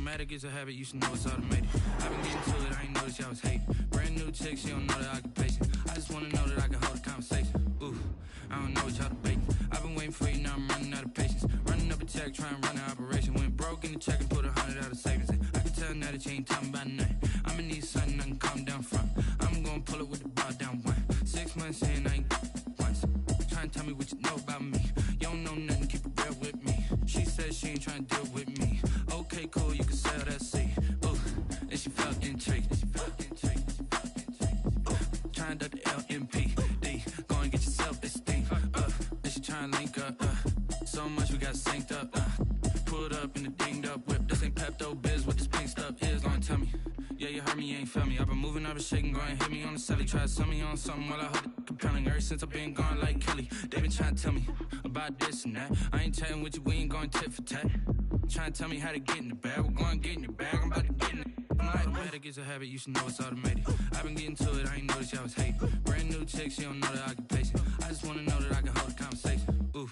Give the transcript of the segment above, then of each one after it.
matter, it's a habit, you should know it's automated. I've been getting to it, I ain't noticed y'all was hating. Brand new chick, she don't know the occupation. I just wanna know that I can hold a conversation. Ooh, I don't know what y'all debating. I've been waiting for you, now I'm running out of patience. Running up a check, trying to run an operation. Went broke in the check and put 100 out of savings in. I can tell now that you ain't talking about nothing. I'ma need something I can calm down from. I'm gonna pull it with the bar down one. 6 months in, I ain't once. Trying to tell me what you know about me. You don't know nothing, keep it real with me. She said she ain't trying to deal with me. Okay, cool, you can sell that seed. Ooh, and she felt intrigued. Trying to duck the LMPD. Go and get your self-esteem. And she trying to link up. So much we got synced up. Pulled up in the dinged up whip. This ain't Pepto-Biz, what this pink stuff is. Gonna tell me. Yeah, you heard me, you ain't felt me. I've been moving, I've been shaking, go and hit me on the celly. Try to sell me on something while I hold it compelling. Ever since I've been gone like Kelly, they been trying to tell me about this and that. I ain't chatting with you, we ain't going tit for tat. Trying to tell me how to get in the bag. We're going to get in your bag, I'm about to get in it. I'm like, automatic is a habit, you should know it's automated. I've been getting to it, I ain't noticed y'all was hating. Brand new chick, she don't know the occupation. I just wanna know that I can hold a conversation. Ooh,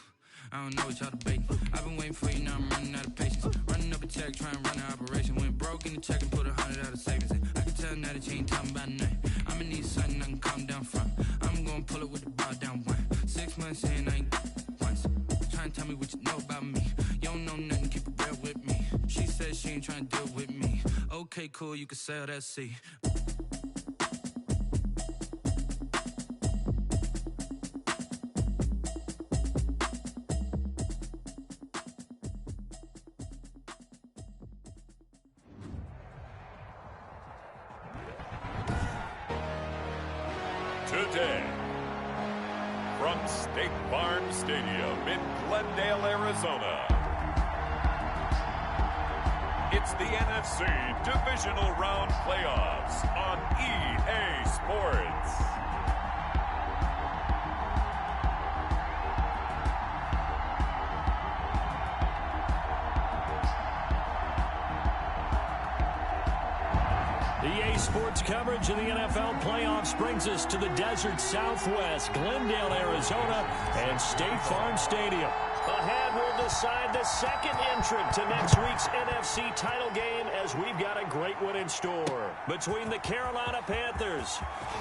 I don't know what y'all debating. I've been waiting for you, now I'm running out of patience. Running up a check, trying to run an operation. Went broke in the check and put 100 out of savings in. I can tell now that you ain't talking about nothing. I'ma need something I can calm down from. I'm gonna pull it with the bar down one. 6 months in, I ain't once. Trying to tell me what you know about me. You don't know nothing, keep it real with me. She said she ain't trying to deal with me. Okay, cool, you can sell that seed. Today, from State Farm Stadium in Glendale, Arizona, it's the NFC Divisional Round Playoffs on EA Sports. EA Sports coverage of the NFL playoffs brings us to the desert Southwest, Glendale, Arizona, and State Farm Stadium. Ahead, we'll decide the second entrant to next week's NFC title game as we've got a great one in store between the Carolina Panthers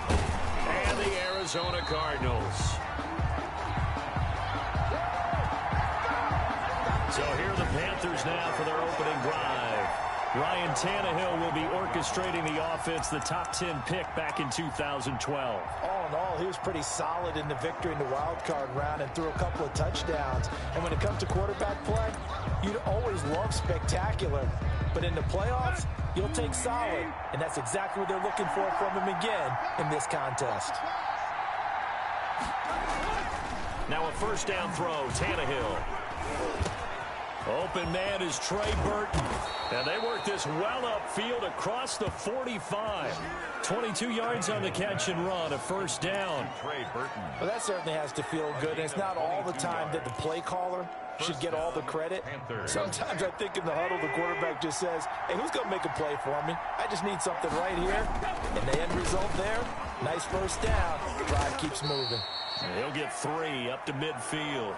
and the Arizona Cardinals. So here are the Panthers now for their opening drive. Ryan Tannehill will be orchestrating the offense, the top 10 pick back in 2012. All in all, he was pretty solid in the victory in the wild card round and threw a couple of touchdowns. And when it comes to quarterback play, you'd always love spectacular. But in the playoffs, you'll take solid. And that's exactly what they're looking for from him again in this contest. Now a first down throw, Tannehill. Open man is Trey Burton. And they work this well upfield across the 45. 22 yards on the catch and run, a first down. Trey Burton. Well, that certainly has to feel good. And it's not all the time that the play caller should get all the credit. Sometimes I think in the huddle, the quarterback just says, hey, who's going to make a play for me? I just need something right here. And the end result there, nice first down. The drive keeps moving. He'll get 3 up to midfield.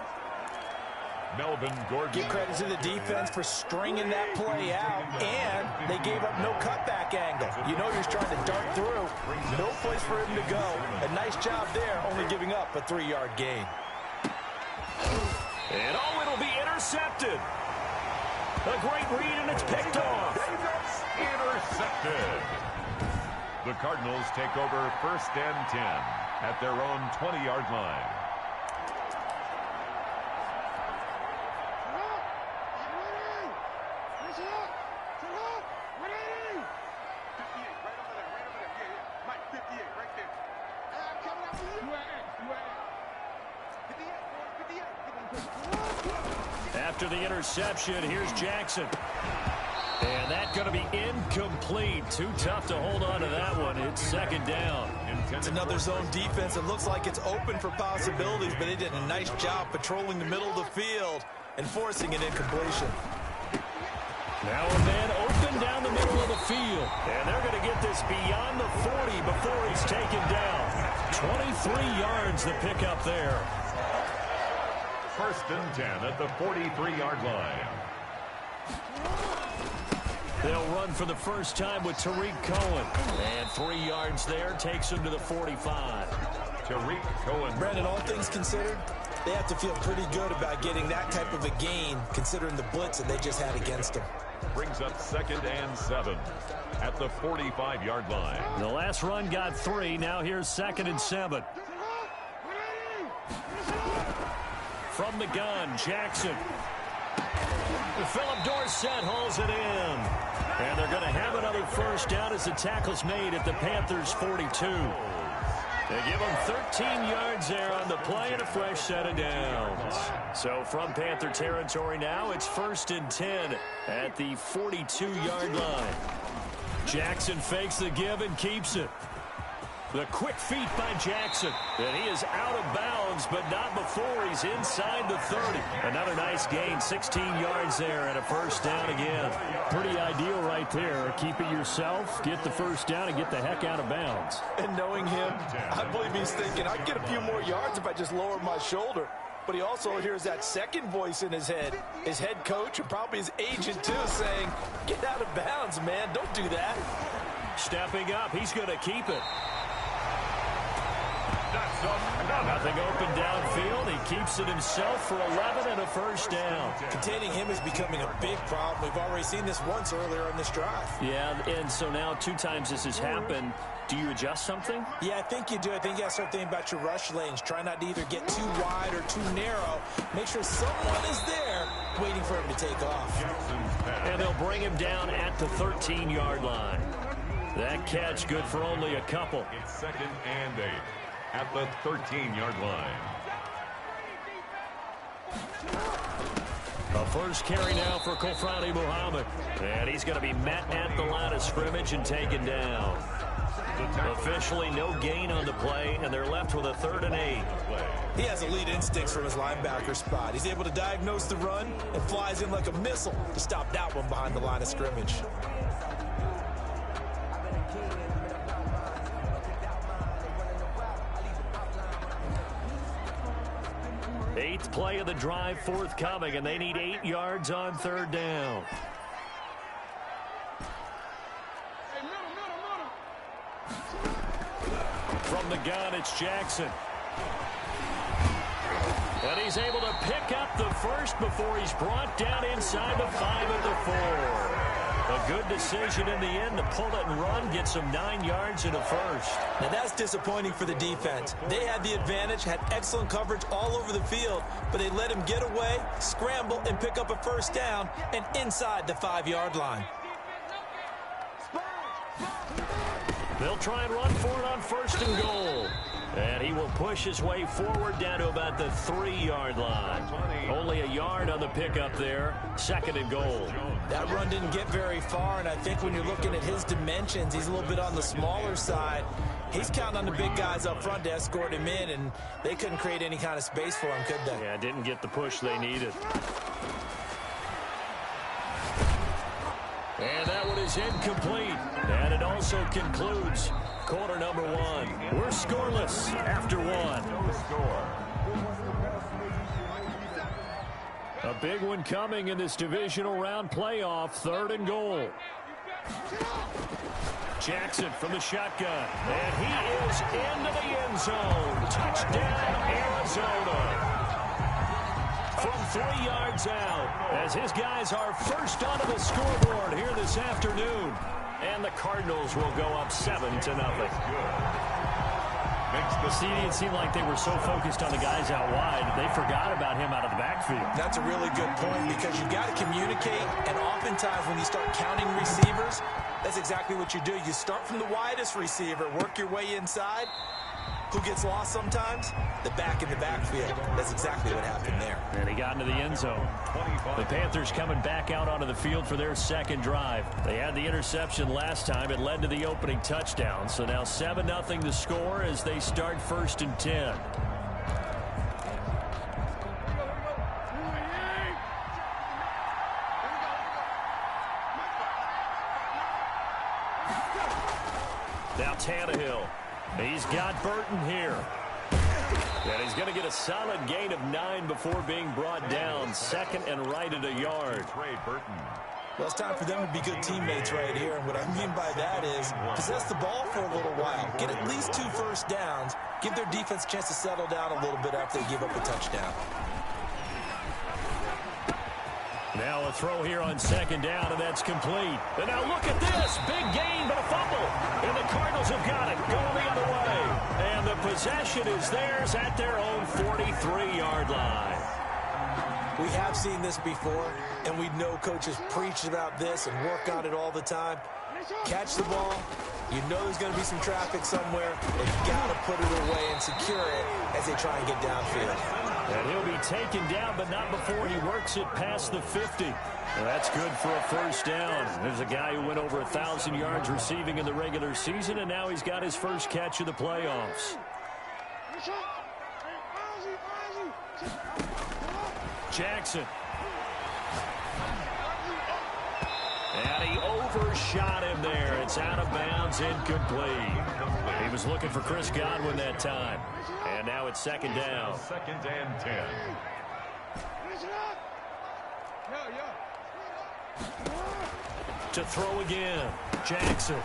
Melvin Gordon. Give credit to the defense for stringing that play out, and they gave up no cutback angle. You know he's trying to dart through. No place for him to go. A nice job there, only giving up a 3-yard gain. And it'll be intercepted. A great read, and it's picked off. Intercepted. The Cardinals take over first and 10 at their own 20-yard line. After the interception, here's Jackson. And that's going to be incomplete. Too tough to hold on to that one. It's second down. It's another zone defense. It looks like it's open for possibilities, but they did a nice job patrolling the middle of the field and forcing an incompletion. Now a man open down the middle of the field. And they're going to get this beyond the 40 before he's taken down. 23 yards the pickup there. First and 10 at the 43-yard line. They'll run for the first time with Tariq Cohen. And 3 yards there takes him to the 45. Tariq Cohen. Brandon, all things considered, they have to feel pretty good about getting that type of a gain, considering the blitz that they just had against them. Brings up 2nd and 7 at the 45-yard line. The last run got 3. Now here's 2nd and 7. From the gun, Jackson. Philip Dorsett hauls it in. And they're going to have another first down as the tackle's made at the Panthers' 42. They give them 13 yards there on the play and a fresh set of downs. So from Panther territory now, it's 1st and 10 at the 42-yard line. Jackson fakes the give and keeps it. The quick feet by Jackson. And he is out of bounds, but not before he's inside the 30. Another nice gain, 16 yards there, and a first down again. Pretty ideal right there. Keep it yourself, get the first down, and get the heck out of bounds. And knowing him, I believe he's thinking, I can get a few more yards if I just lower my shoulder. But he also hears that second voice in his head, his head coach and probably his agent too, saying, get out of bounds, man. Don't do that. Stepping up, he's going to keep it. Nothing open downfield. He keeps it himself for 11 and a first down. Containing him is becoming a big problem. We've already seen this once earlier in this drive. Yeah, and so now 2 times this has happened. Do you adjust something? Yeah, I think you do. I think you got to start thinking about your rush lanes. Try not to either get too wide or too narrow. Make sure someone is there waiting for him to take off. And they'll bring him down at the 13-yard line. That catch good for only a couple. It's 2nd and 8 at the 13-yard line. A first carry now for Kofrani Muhammad. And he's going to be met at the line of scrimmage and taken down. Officially no gain on the play, and they're left with a 3rd and 8. He has elite instincts from his linebacker spot. He's able to diagnose the run and flies in like a missile to stop that one behind the line of scrimmage. Eighth play of the drive forthcoming, and they need 8 yards on 3rd down. From the gun, it's Jackson. And he's able to pick up the first before he's brought down inside the 5 at the 4. A good decision in the end to pull it and run, get some 9 yards and a first. Now that's disappointing for the defense. They had the advantage, had excellent coverage all over the field, but they let him get away, scramble, and pick up a first down and inside the 5-yard line. They'll try and run for it on 1st and goal. And he will push his way forward down to about the 3-yard line. Only a yard on the pickup there. 2nd and goal. That run didn't get very far, and I think when you're looking at his dimensions, he's a little bit on the smaller side. He's counting on the big guys up front to escort him in, and they couldn't create any kind of space for him, could they? Yeah, didn't get the push they needed. And that one is incomplete. And it also concludes quarter number 1. We're scoreless after 1. No score. A big one coming in this divisional round playoff. 3rd and goal. Jackson from the shotgun. And he is into the end zone. Touchdown, Arizona. From 3 yards out, as his guys are first onto the scoreboard here this afternoon. And the Cardinals will go up 7-0. See, it seemed like they were so focused on the guys out wide, they forgot about him out of the backfield. That's a really good point, because you got to communicate, and oftentimes when you start counting receivers, that's exactly what you do. You start from the widest receiver, work your way inside. Who gets lost sometimes? The back in the backfield. That's exactly what happened there. And he got into the end zone. The Panthers coming back out onto the field for their 2nd drive. They had the interception last time. It led to the opening touchdown. So now 7-0 the score as they start 1st and 10. Now Tannehill. He's got Burton here. And he's going to get a solid gain of 9 before being brought down. 2nd and right at a yard. Trey Burton. Well, it's time for them to be good teammates right here. And what I mean by that is possess the ball for a little while. Get at least 2 first downs. Give their defense a chance to settle down a little bit after they give up a touchdown. Now a throw here on 2nd down, and that's complete. And now look at this. Big gain, but a fumble. And the Cardinals have got it. Going the other way. And the possession is theirs at their own 43-yard line. We have seen this before, and we know coaches preach about this and work on it all the time. Catch the ball. You know there's going to be some traffic somewhere. They've got to put it away and secure it as they try and get downfield. And he'll be taken down, but not before he works it past the 50. Well, that's good for a first down. There's a guy who went over 1,000 yards receiving in the regular season, and now he's got his first catch of the playoffs. Jackson. And he overshot him there. It's out of bounds, incomplete. He was looking for Chris Godwin that time. And now it's 2nd down. 2nd and 10. To throw again. Jackson.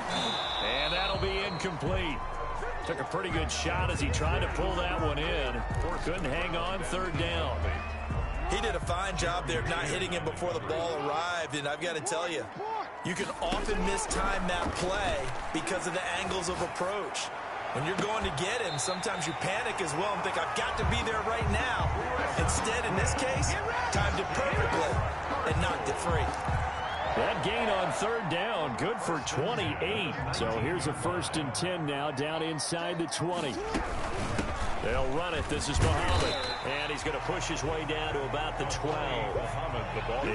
And that'll be incomplete. Took a pretty good shot as he tried to pull that one in. Couldn't hang on 3rd down. He did a fine job there not hitting him before the ball arrived, and I've got to tell you, you can often mistime that play because of the angles of approach. When you're going to get him, sometimes you panic as well and think, I've got to be there right now. Instead, in this case, timed it perfectly and knocked it free. That gain on 3rd down, good for 28. So here's a 1st and 10 now, down inside the 20. They'll run it. This is Muhammad. And he's going to push his way down to about the 12.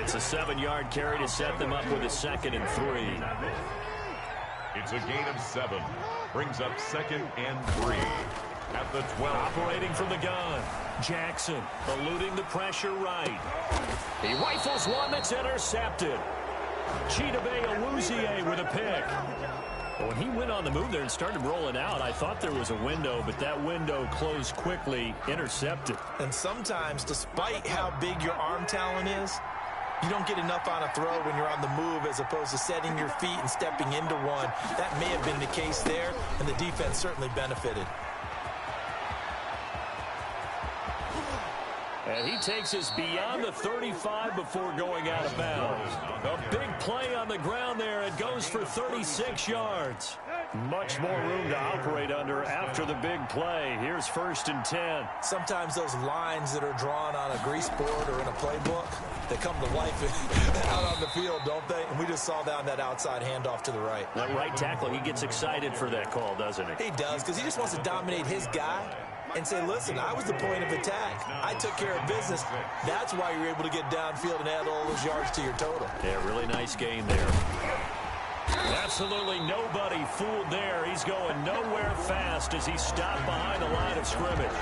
It's a 7-yard carry to set them up with a 2nd and 3. It's a gain of 7. Brings up 2nd and 3. At the 12. Operating from the gun. Jackson eluding the pressure right. He rifles one that's intercepted. Chidobe Awuzie with a pick. When he went on the move there and started rolling out, I thought there was a window, but that window closed quickly, intercepted. And sometimes, despite how big your arm talent is, you don't get enough on a throw when you're on the move as opposed to setting your feet and stepping into one. That may have been the case there, and the defense certainly benefited. And he takes us beyond the 35 before going out of bounds. A big play on the ground there. It goes for 36 yards. Much more room to operate under after the big play. Here's 1st and 10. Sometimes those lines that are drawn on a grease board or in a playbook, they come to life out on the field, don't they? And we just saw down that outside handoff to the right. That right tackle, he gets excited for that call, doesn't he? He does, because he just wants to dominate his guy and say, listen, I was the point of attack. I took care of business. That's why you're able to get downfield and add all those yards to your total. Yeah, really nice game there. Absolutely nobody fooled there. He's going nowhere fast as he stopped behind the line of scrimmage.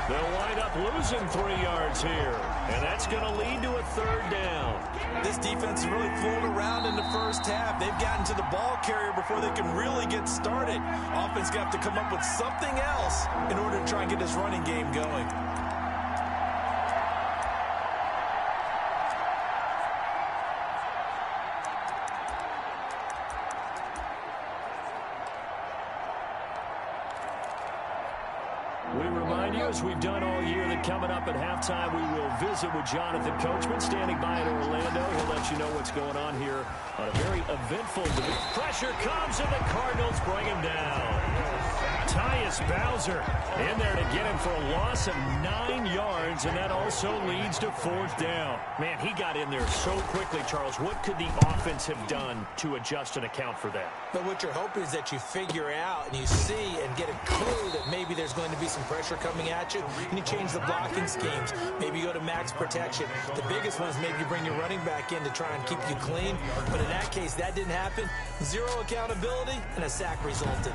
They'll wind up losing 3 yards here, and that's going to lead to a 3rd down. This defense has really fooled around in the first half. They've gotten to the ball carrier before they can really get started. Offense got to come up with something else in order to try and get this running game going. We remind you, as we've done all year, that coming up at halftime, we will visit with Jonathan Coachman standing by in Orlando. He'll let you know what's going on here on a very eventful day. Pressure comes, and the Cardinals bring him down. Tyus Bowser in there to get him for a loss of 9 yards, and that also leads to 4th down. Man, he got in there so quickly, Charles. What could the offense have done to adjust and account for that? But what you're hoping is that you figure out and you see and get a clue that maybe there's going to be some pressure coming at you, and you change the blocking schemes. Maybe you go to max protection. The biggest one is maybe you bring your running back in to try and keep you clean. But in that case, that didn't happen. 0 accountability, and a sack resulted.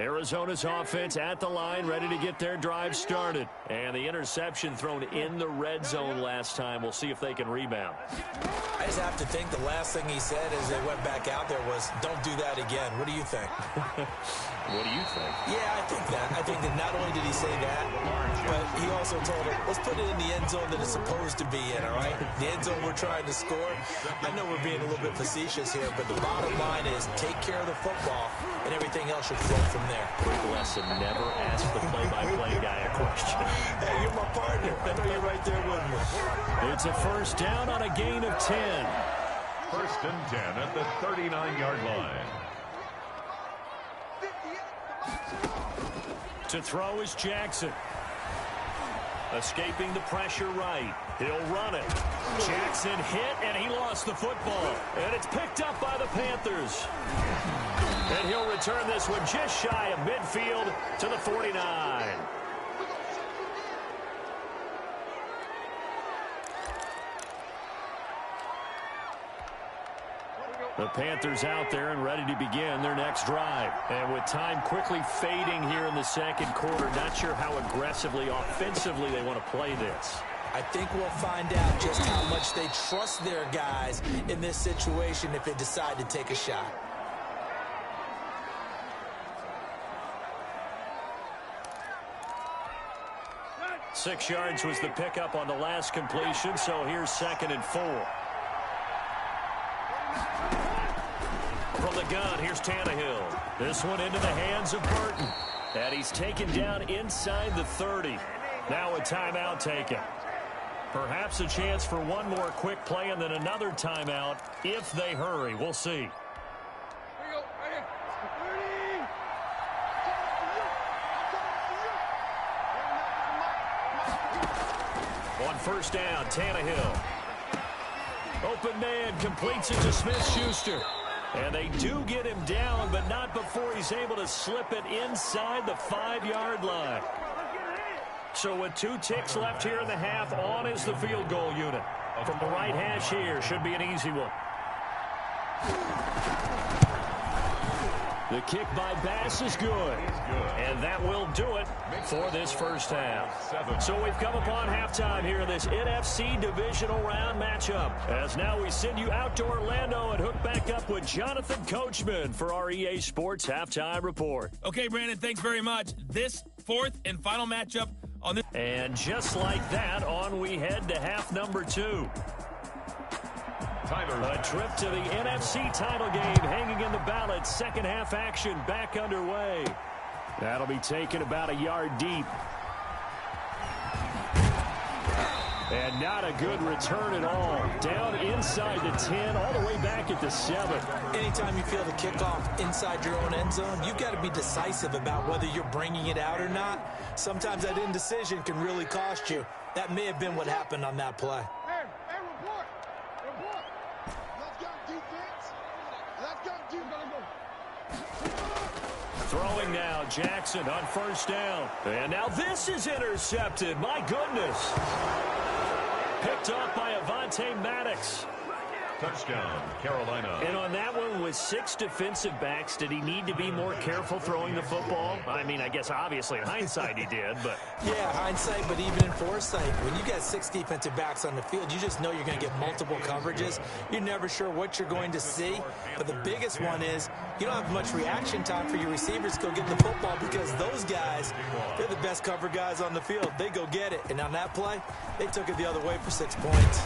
Arizona's offense at the line, ready to get their drive started. And the interception thrown in the red zone last time. We'll see if they can rebound. I just have to think the last thing he said as they went back out there was, don't do that again. What do you think? What do you think? Yeah, I think that. I think that not only did he say that, but he also told him, let's put it in the end zone that it's supposed to be in, all right? The end zone we're trying to score. I know we're being a little bit facetious here, but the bottom line is take care of the football, and everything else should flow from there. Quick lesson, never ask the play-by-play guy a question. Hey, you're my partner. I know you're right there with me. It's a first down on a gain of 10. First and 10 at the 39-yard line. To throw is Jackson. Escaping the pressure right. He'll run it. Jackson hit, and he lost the football. And it's picked up by the Panthers. And he'll return this one just shy of midfield to the 49. The Panthers out there and ready to begin their next drive. And with time quickly fading here in the second quarter, not sure how aggressively, offensively they want to play this. I think we'll find out just how much they trust their guys in this situation if they decide to take a shot. Six yards was the pickup on the last completion, so here's 2nd and 4. From the gun, here's Tannehill. This one into the hands of Burton. And he's taken down inside the 30. Now a timeout taken. Perhaps a chance for one more quick play and then another timeout if they hurry. We'll see. On first down, Tannehill. Open man completes it to Smith-Schuster. And they do get him down, but not before he's able to slip it inside the 5-yard line. So with 2 ticks left here in the half, on is the field goal unit. From the right hash here, should be an easy one. The kick by Bass is good. And that will do it for this first half. So we've come upon halftime here in this NFC divisional round matchup. As now we send you out to Orlando and hook back up with Jonathan Coachman for our EA Sports Halftime Report. Okay, Brandon, thanks very much. This fourth and final matchup on this. And just like that, on we head to half number 2. A trip to the NFC title game hanging in the balance. Second half action back underway. That'll be taken about a yard deep. And not a good return at all. Down inside the 10, all the way back at the 7. Anytime you feel the kickoff inside your own end zone, you've got to be decisive about whether you're bringing it out or not. Sometimes that indecision can really cost you. That may have been what happened on that play. Throwing now, Jackson on first down. And now this is intercepted. My goodness. Picked up by Avonte Maddox. Touchdown, Carolina. And on that one, with 6 defensive backs, did he need to be more careful throwing the football? I mean, I guess obviously in hindsight he did, but... Yeah, hindsight, but even in foresight, when you got 6 defensive backs on the field, you just know you're going to get multiple coverages. You're never sure what you're going to see. But the biggest one is you don't have much reaction time for your receivers to go get the football because those guys, they're the best cover guys on the field. They go get it. And on that play, they took it the other way for 6 points.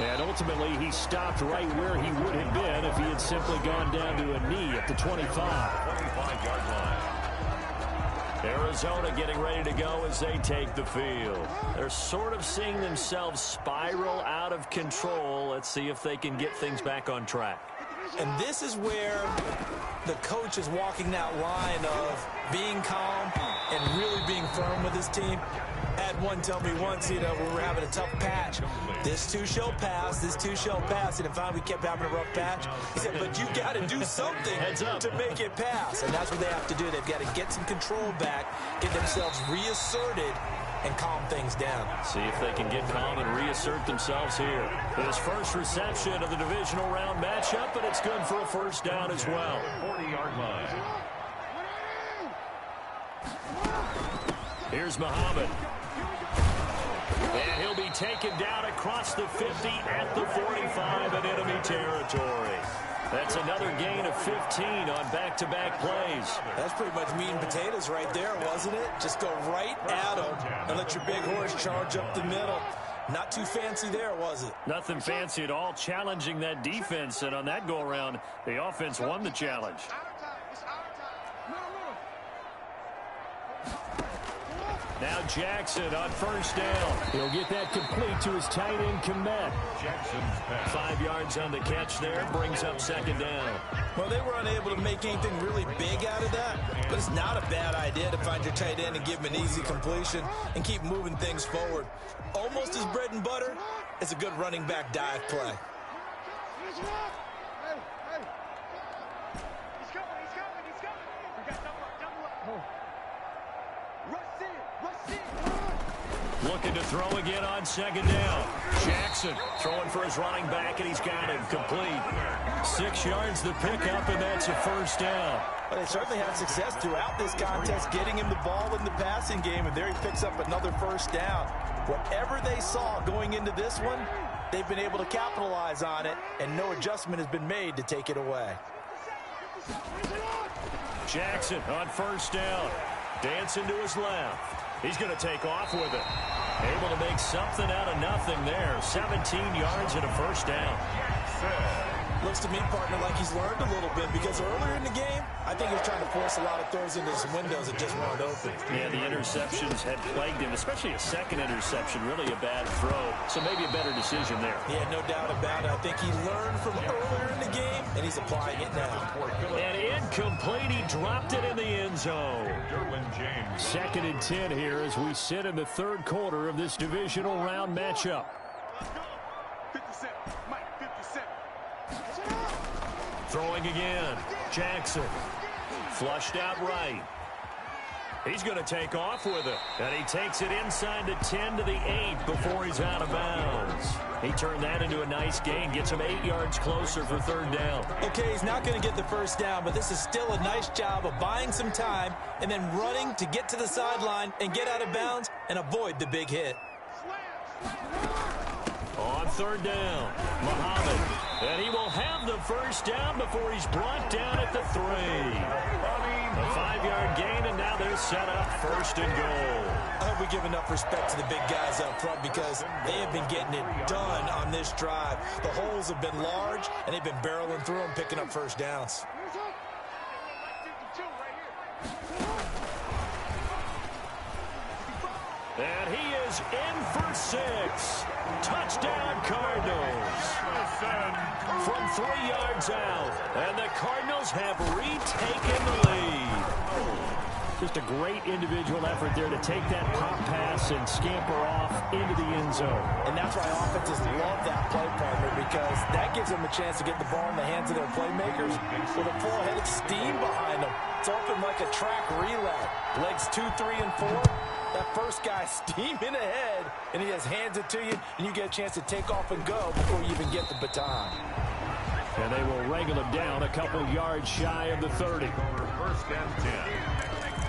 And ultimately, he stopped right where he would have been if he had simply gone down to a knee at the 25. 25-yard line. Arizona getting ready to go as they take the field. They're sort of seeing themselves spiral out of control. Let's see if they can get things back on track. And this is where the coach is walking that line of being calm and really being firm with his team. I had one tell me once, when we were having a tough patch, this too shall pass, this too shall pass. And finally we kept having a rough patch. He said, but you got to do something to make it pass. And that's what they have to do. They've got to get some control back, get themselves reasserted, and calm things down. See if they can get calm and reassert themselves here. His first reception of the divisional round matchup, but it's good for a first down as well. 40-yard line. Here's Muhammad. And he'll be taken down across the 50 at the 45 in enemy territory. That's another gain of 15 on back-to-back plays. That's pretty much meat and potatoes right there, wasn't it? Just go right at him and let your big horse charge up the middle. Not too fancy there, was it? Nothing fancy at all, challenging that defense. And on that go-around, the offense won the challenge. Now Jackson on first down. He'll get that complete to his tight end, Komet. Jackson's pass. 5 yards on the catch there, brings up second down. Well, they were unable to make anything really big out of that, but it's not a bad idea to find your tight end and give him an easy completion and keep moving things forward. Almost as bread and butter, it's a good running back dive play. He's coming. We got double up. Looking to throw again on second down. Jackson throwing for his running back, and he's got him complete. 6 yards the pickup, and that's a first down. Well, they certainly had success throughout this contest getting him the ball in the passing game, and there he picks up another first down. Whatever they saw going into this one, they've been able to capitalize on it, and no adjustment has been made to take it away. Jackson on first down. Dancing to his left. He's going to take off with it. Able to make something out of nothing there. 17 yards and a first down. Looks to me, partner, like he's learned a little bit, because earlier in the game, I think he was trying to force a lot of throws into some windows that just weren't open. Yeah, the interceptions had plagued him, especially a second interception, really a bad throw. So maybe a better decision there. Yeah, no doubt about it. I think he learned from earlier in the game, and he's applying it now. And incomplete, he dropped it in the end zone. Second and 10 here as we sit in the third quarter of this divisional round matchup. 57. Mike, 57. Throwing again. Jackson. Flushed out right. He's going to take off with it. And he takes it inside the 10 to the 8 before he's out of bounds. He turned that into a nice gain. Gets him 8 yards closer for third down. Okay, he's not going to get the first down, but this is still a nice job of buying some time and then running to get to the sideline and get out of bounds and avoid the big hit. On third down, Muhammad. And he will have the first down before he's brought down at the 3. A 5-yard gain, and now they're set up first and goal. I hope we give enough respect to the big guys up front, because they have been getting it done on this drive. The holes have been large, and they've been barreling through them, picking up first downs. And he is in for 6. Touchdown, Cardinals. From 3 yards out. And the Cardinals have retaken the lead. Just a great individual effort there to take that pop pass and scamper off into the end zone. And that's why offenses love that play, partner, because that gives them a chance to get the ball in the hands of their playmakers with a full-headed steam behind them. It's open like a track relay. Legs 2, 3, and 4. That first guy steaming ahead, and he just hands it to you, and you get a chance to take off and go before you even get the baton. And they will wrangle him down a couple yards shy of the 30. First and 10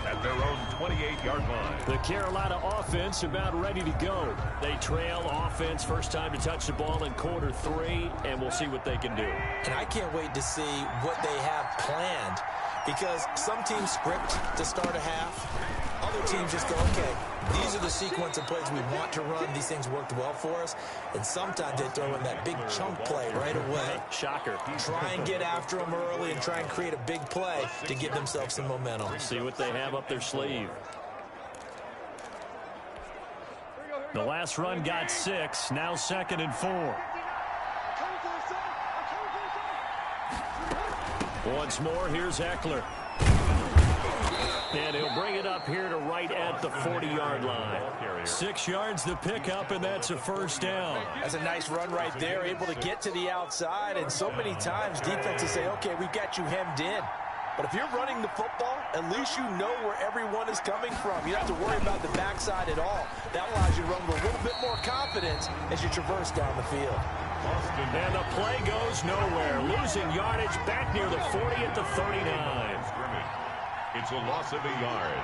at their own 28-yard line. The Carolina offense about ready to go. They trail offense first time to touch the ball in quarter 3, and we'll see what they can do. And I can't wait to see what they have planned, because some teams script to start a half. Other teams just go, okay, these are the sequence of plays we want to run. These things worked well for us. And sometimes they throw in that big chunk play right away. Shocker. Try and get after them early and try and create a big play to give themselves some momentum. See what they have up their sleeve. The last run got 6. Now second and 4. Once more, here's Eckler. And he'll bring it up here to right at the 40-yard line. 6 yards the pickup, and that's a first down. That's a nice run right there, able to get to the outside. And so many times defenses say, okay, we've got you hemmed in. But if you're running the football, at least you know where everyone is coming from. You don't have to worry about the backside at all. That allows you to run with a little bit more confidence as you traverse down the field. And the play goes nowhere. Losing yardage back near the 40 at the 39. It's a loss of a yard.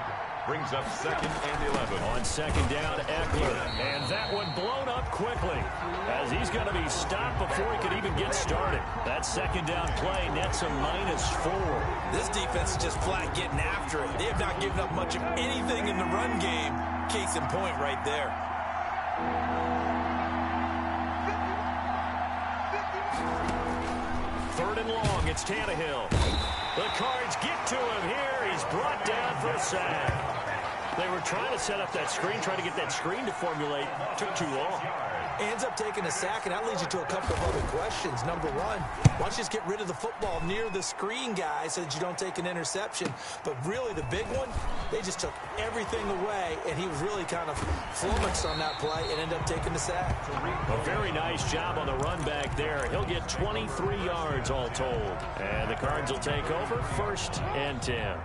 brings up 2nd and 11. On 2nd down, Eckler. And that one blown up quickly as he's going to be stopped before he could even get started. That 2nd down play nets a -4. This defense is just flat getting after it. They have not given up much of anything in the run game. Case in point right there. Third and long, it's Tannehill. The Cards get to him here. He's brought down for a sack. They were trying to set up that screen, trying to get that screen to formulate. Took too long. Ends up taking a sack, and that leads you to a couple of other questions. Number one, why don't you just get rid of the football near the screen guy so that you don't take an interception? But really, the big one, they just took everything away, and he was really kind of flummoxed on that play and ended up taking the sack. A very nice job on the run back there. He'll get 23 yards all told. And the Cards will take over 1st and 10.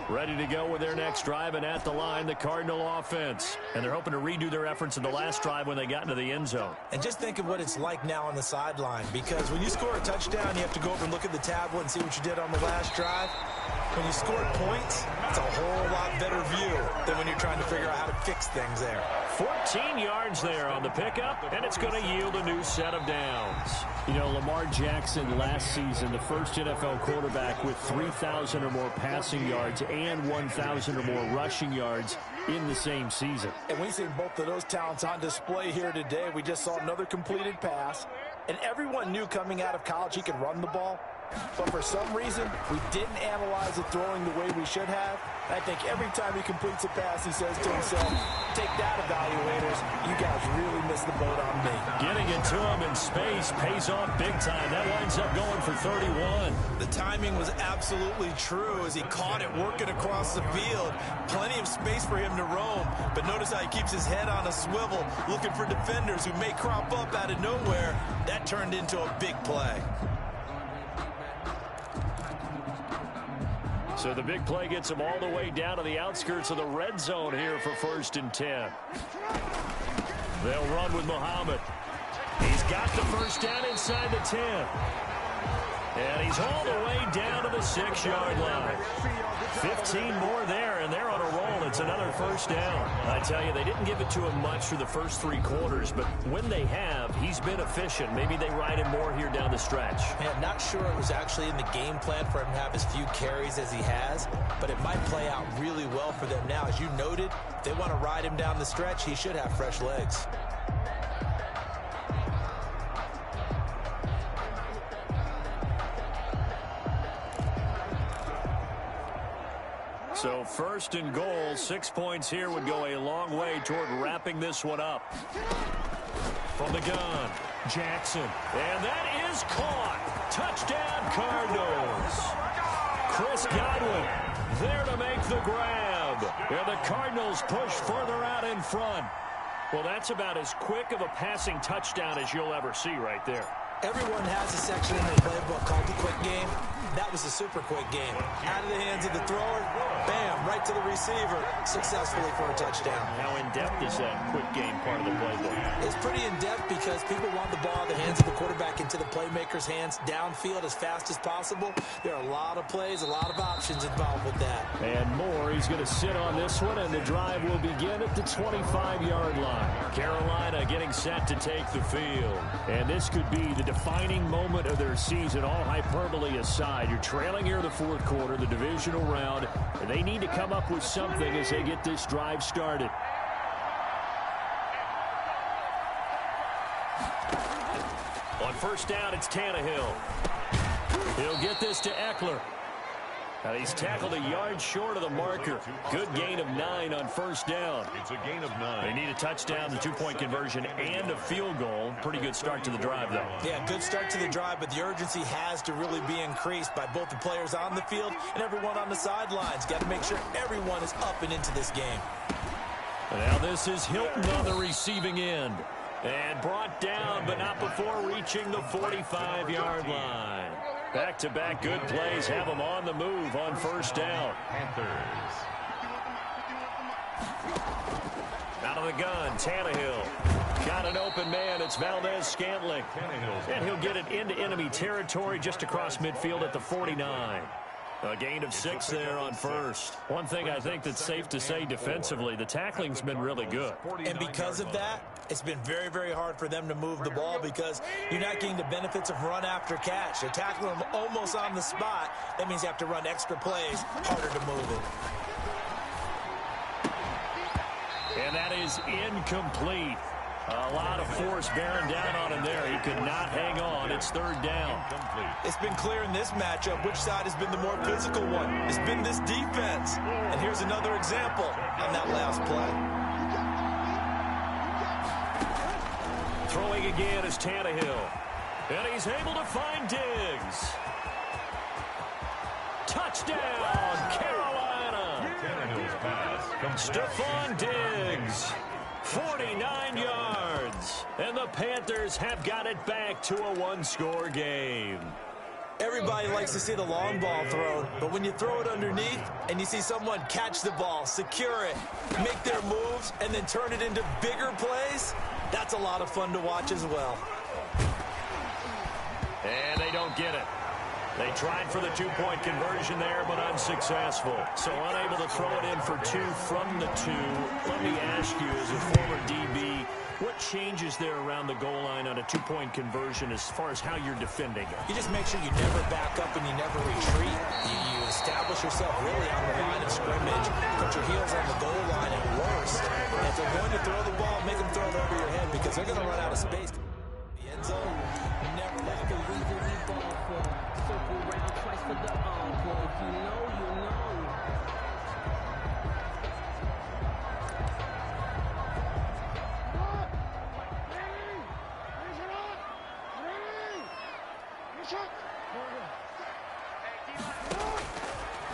Ready to go with their next drive, and at the line, the Cardinal offense. And they're hoping to redo their efforts in the last drive when they got into the end zone. And just think of what it's like now on the sideline, because when you score a touchdown, you have to go over and look at the tablet and see what you did on the last drive. When you score points, it's a whole lot better view than when you're trying to figure out how to fix things there. 14 yards there on the pickup, and it's going to yield a new set of downs. You know, Lamar Jackson last season, the first NFL quarterback with 3,000 or more passing yards and 1,000 or more rushing yards in the same season. And we've seen both of those talents on display here today. We just saw another completed pass, and everyone knew coming out of college he could run the ball. But for some reason, we didn't analyze it throwing the way we should have. I think every time he completes a pass, he says to himself, take that, evaluators. You guys really missed the boat on me. Getting it to him in space pays off big time. That winds up going for 31. The timing was absolutely true as he caught it working across the field. Plenty of space for him to roam. But notice how he keeps his head on a swivel, looking for defenders who may crop up out of nowhere. That turned into a big play. So the big play gets him all the way down to the outskirts of the red zone here for 1st and 10. They'll run with Muhammad. He's got the first down inside the 10. And he's all the way down to the 6-yard line. 15 more there, and they're on a roll. It's another first down. I tell you, they didn't give it to him much for the first 3 quarters, but when they have, he's been efficient. Maybe they ride him more here down the stretch. Man, not sure it was actually in the game plan for him to have as few carries as he has, but it might play out really well for them now. As you noted, if they want to ride him down the stretch, he should have fresh legs. So 1st and goal, 6 points here would go a long way toward wrapping this one up. From the gun, Jackson. And that is caught. Touchdown, Cardinals. Chris Godwin there to make the grab. And the Cardinals push further out in front. Well, that's about as quick of a passing touchdown as you'll ever see right there. Everyone has a section in their playbook called the quick game. That was a super quick game. Out of the hands of the thrower, bam, right to the receiver, successfully for a touchdown. How in-depth is that quick game part of the playbook? It's pretty in-depth because people want the ball in the hands of the quarterback into the playmaker's hands downfield as fast as possible. There are a lot of plays, a lot of options involved with that. And more, he's going to sit on this one, and the drive will begin at the 25-yard line. Carolina getting set to take the field. And this could be the defining moment of their season, all hyperbole aside. You're trailing here in the 4th quarter, the divisional round, and they need to come up with something as they get this drive started. On 1st down, it's Tannehill. He'll get this to Eckler. Now he's tackled a yard short of the marker. Good gain of 9 on 1st down. It's a gain of 9. They need a touchdown, the 2-point conversion, and a field goal. Pretty good start to the drive, though. Yeah, good start to the drive, but the urgency has to really be increased by both the players on the field and everyone on the sidelines. Got to make sure everyone is up and into this game. Now this is Hilton on the receiving end. And brought down, but not before reaching the 45-yard line. Back-to-back good plays have them on the move on 1st down. Panthers. Out of the gun, Tannehill. Got an open man. It's Valdez-Scantling. And he'll get it into enemy territory just across midfield at the 49. A gain of 6 there on first. One thing I think that's safe to say defensively, the tackling's been really good. And because of that, it's been very, very hard for them to move the ball because you're not getting the benefits of run after catch. They're tackling them almost on the spot. That means you have to run extra plays, harder to move it. And that is incomplete. A lot of force bearing down on him there. He could not hang on. It's third down. It's been clear in this matchup which side has been the more physical one. It's been this defense. And here's another example on that last play. Throwing again is Tannehill. And he's able to find Diggs. Touchdown, Carolina. Stephon Diggs. 49 yards, and the Panthers have got it back to a one-score game. Everybody likes to see the long ball thrown, but when you throw it underneath and you see someone catch the ball, secure it, make their moves, and then turn it into bigger plays, that's a lot of fun to watch as well. And they don't get it. They tried for the two-point conversion there, but unsuccessful. So unable to throw it in for 2 from the 2. Let me ask you, as a former DB, what changes there around the goal line on a two-point conversion as far as how you're defending it? You just make sure you never back up and you never retreat. You establish yourself really on the line of scrimmage, put your heels on the goal line at worst. And if they're going to throw the ball, make them throw it over your head because they're going to run out of space. The end zone, never let it go. Circle round twice for the encore. If you know, you know.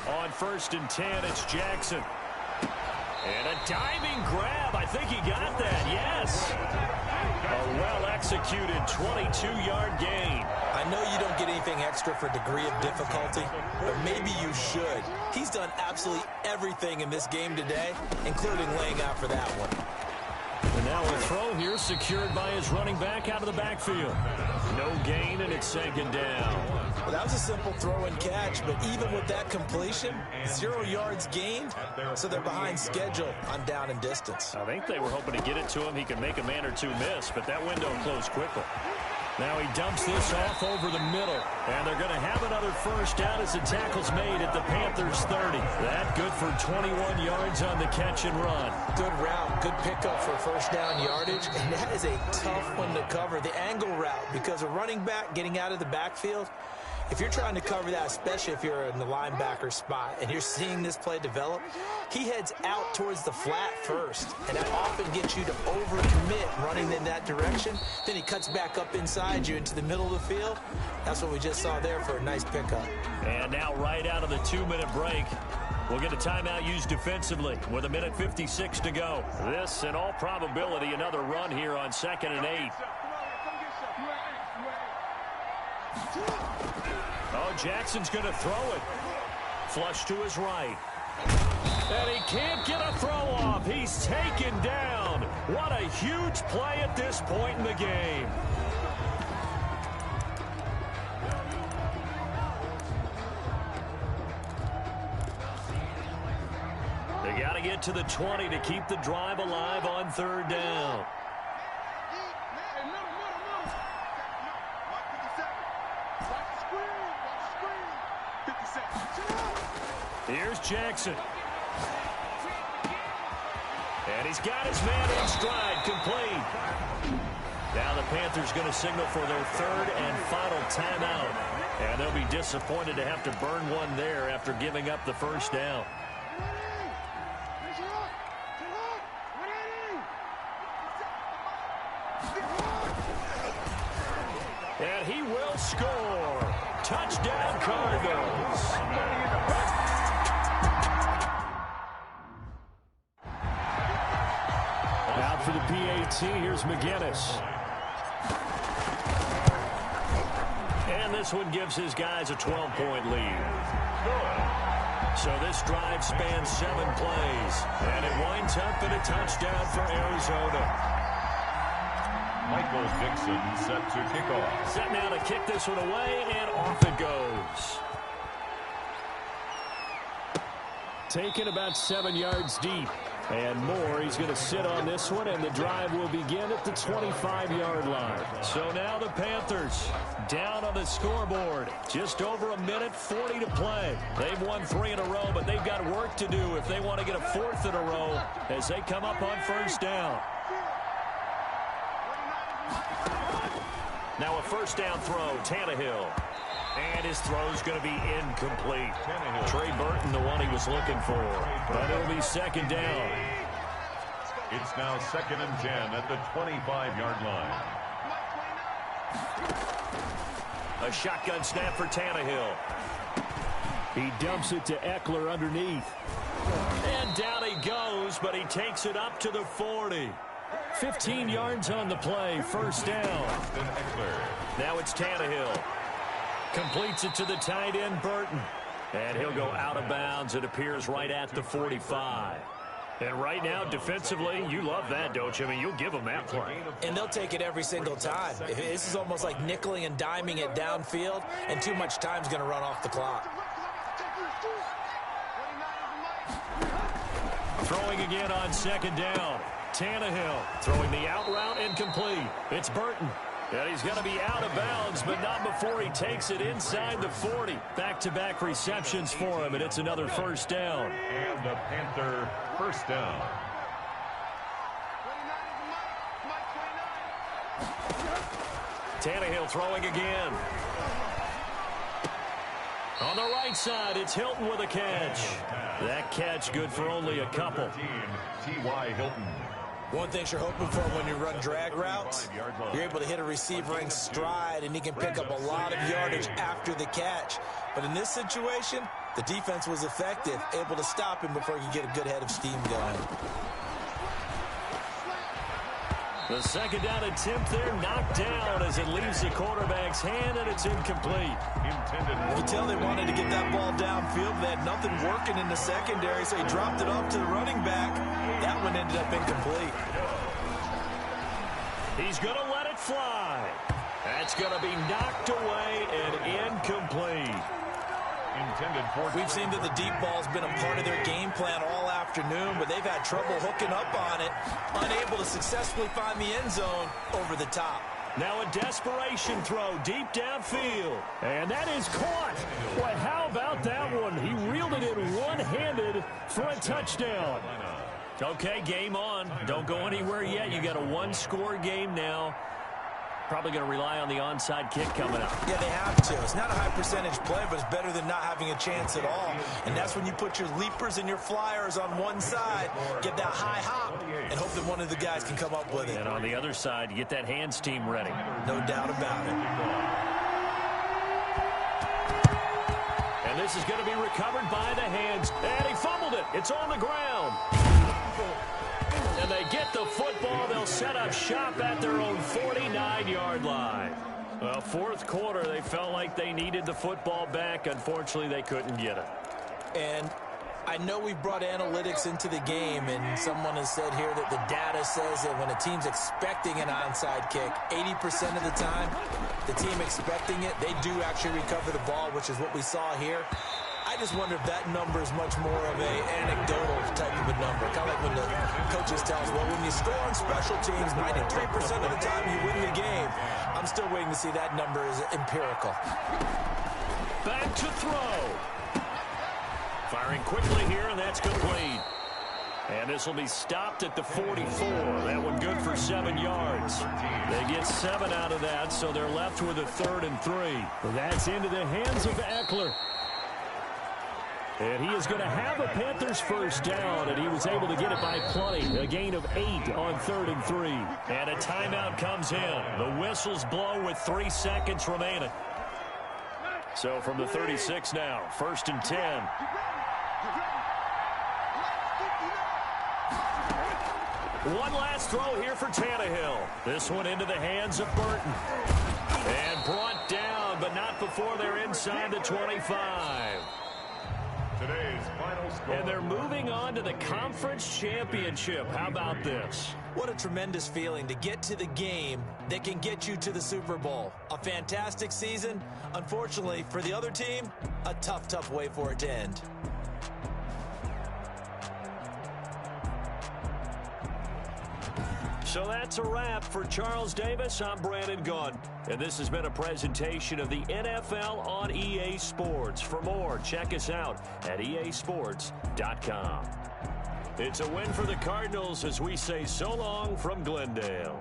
On 1st and 10, it's Jackson. And a diving grab. I think he got that, yes. A well-executed 22-yard gain. I know you don't get anything extra for degree of difficulty, but maybe you should. He's done absolutely everything in this game today, including laying out for that one. And now a throw here secured by his running back out of the backfield. No gain, and it's 2nd down. Well, that was a simple throw and catch, but even with that completion, 0 yards gained, so they're behind schedule on down and distance. I think they were hoping to get it to him. He could make a man or two miss, but that window closed quickly. Now he dumps this off over the middle, and they're going to have another first down as the tackle's made at the Panthers 30. That good for 21 yards on the catch and run. Good route, good pickup for first down yardage, and that is a tough one to cover, the angle route, because a running back getting out of the backfield, if you're trying to cover that, especially if you're in the linebacker spot and you're seeing this play develop, he heads out towards the flat first, and that often gets you to overcommit running in that direction. Then he cuts back up inside you into the middle of the field. That's what we just saw there for a nice pickup. And now right out of the 2-minute break, we'll get a timeout used defensively with 1:56 to go. This, in all probability, another run here on 2nd and 8. Oh, Jackson's going to throw it. Flush to his right. And he can't get a throw off. He's taken down. What a huge play at this point in the game. They got to get to the 20 to keep the drive alive on 3rd down. Here's Jackson. And he's got his man in stride, complete. Now the Panthers going to signal for their 3rd and final timeout. And they'll be disappointed to have to burn one there after giving up the first down. And he will score. Touchdown, Cardinals. Out for the PAT, here's McGinnis. And this one gives his guys a 12-point lead. So this drive spans 7 plays. And it winds up in a touchdown for Arizona. Michael Dixon set to kick off. Set now to kick this one away, and off it goes. taken about 7 yards deep. And more, he's going to sit on this one, and the drive will begin at the 25-yard line. So now the Panthers down on the scoreboard. Just over a minute, 40 to play. They've won 3 in a row, but they've got work to do if they want to get a 4th in a row as they come up on first down. Now a first down throw, Tannehill. And his throw's going to be incomplete. Trey Burton, the one he was looking for. But it'll be second down. It's now 2nd and 10 at the 25-yard line. A shotgun snap for Tannehill. He dumps it to Eckler underneath. And down he goes, but he takes it up to the 40. 15 yards on the play, first down. Now it's Tannehill. Completes it to the tight end, Burton. And he'll go out of bounds. It appears right at the 45. And right now, defensively, you love that, don't you? I mean, you'll give them that play. And they'll take it every single time. This is almost like nickeling and diming it downfield, and too much time's going to run off the clock. Throwing again on second down. Tannehill throwing the out route incomplete. It's Burton. And he's going to be out of bounds, but not before he takes it inside the 40. Back-to-back receptions for him, and it's another first down. And the Panther first down. Tannehill throwing again. On the right side, it's Hilton with a catch. That catch good for only a couple. T.Y. Hilton. One thing you're hoping for when you run drag routes, you're able to hit a receiver in stride, and he can pick up a lot of yardage after the catch. But in this situation, the defense was effective, able to stop him before he could get a good head of steam going. The second down attempt there knocked down as it leaves the quarterback's hand, and it's incomplete. You can tell they wanted to get that ball downfield, but they had nothing working in the secondary, so he dropped it off to the running back. That one ended up incomplete. He's going to let it fly. That's going to be knocked away and incomplete. We've seen that the deep ball's been a part of their game plan all afternoon, but they've had trouble hooking up on it, unable to successfully find the end zone over the top. Now a desperation throw deep downfield. And that is caught. Boy, how about that one? He reeled it in one-handed for a touchdown. Okay, game on. Don't go anywhere yet. You got a one-score game now. Probably going to rely on the onside kick coming up. Yeah, they have to. It's not a high percentage play, but it's better than not having a chance at all. And that's when you put your leapers and your flyers on one side, get that high hop, and hope that one of the guys can come up with it. And on the other side, you get that hands team ready. No doubt about it. And this is going to be recovered by the hands. And he fumbled it. It's on the ground. And they get the football. They'll set up shop at their own 49-yard line. Well, fourth quarter, they felt like they needed the football back. Unfortunately, they couldn't get it. And I know we brought analytics into the game, and someone has said here that the data says that when a team's expecting an onside kick, 80% of the time, the team expecting it, they do actually recover the ball, which is what we saw here. I just wonder if that number is much more of an anecdotal type of a number. Kind of like when the coaches tell us, well, when you score on special teams, 93% of the time you win the game. I'm still waiting to see that number is empirical. Back to throw. Firing quickly here, and that's complete. And this will be stopped at the 44. That one good for 7 yards. They get 7 out of that, so they're left with a 3rd and 3. That's into the hands of Eckler. And he is going to have a Panthers first down, and he was able to get it by plenty. A gain of 8 on 3rd and 3. And a timeout comes in. The whistles blow with 3 seconds remaining. So from the 36 now, 1st and 10. One last throw here for Tannehill. This one into the hands of Burton. And brought down, but not before they're inside the 25. Today's final score. And they're moving on to the conference championship. How about this? What a tremendous feeling to get to the game that can get you to the Super Bowl. A fantastic season. Unfortunately, for the other team, a tough way for it to end. So that's a wrap for Charles Davis. I'm Brandon Gunn. And this has been a presentation of the NFL on EA Sports. For more, check us out at easports.com. It's a win for the Cardinals as we say so long from Glendale.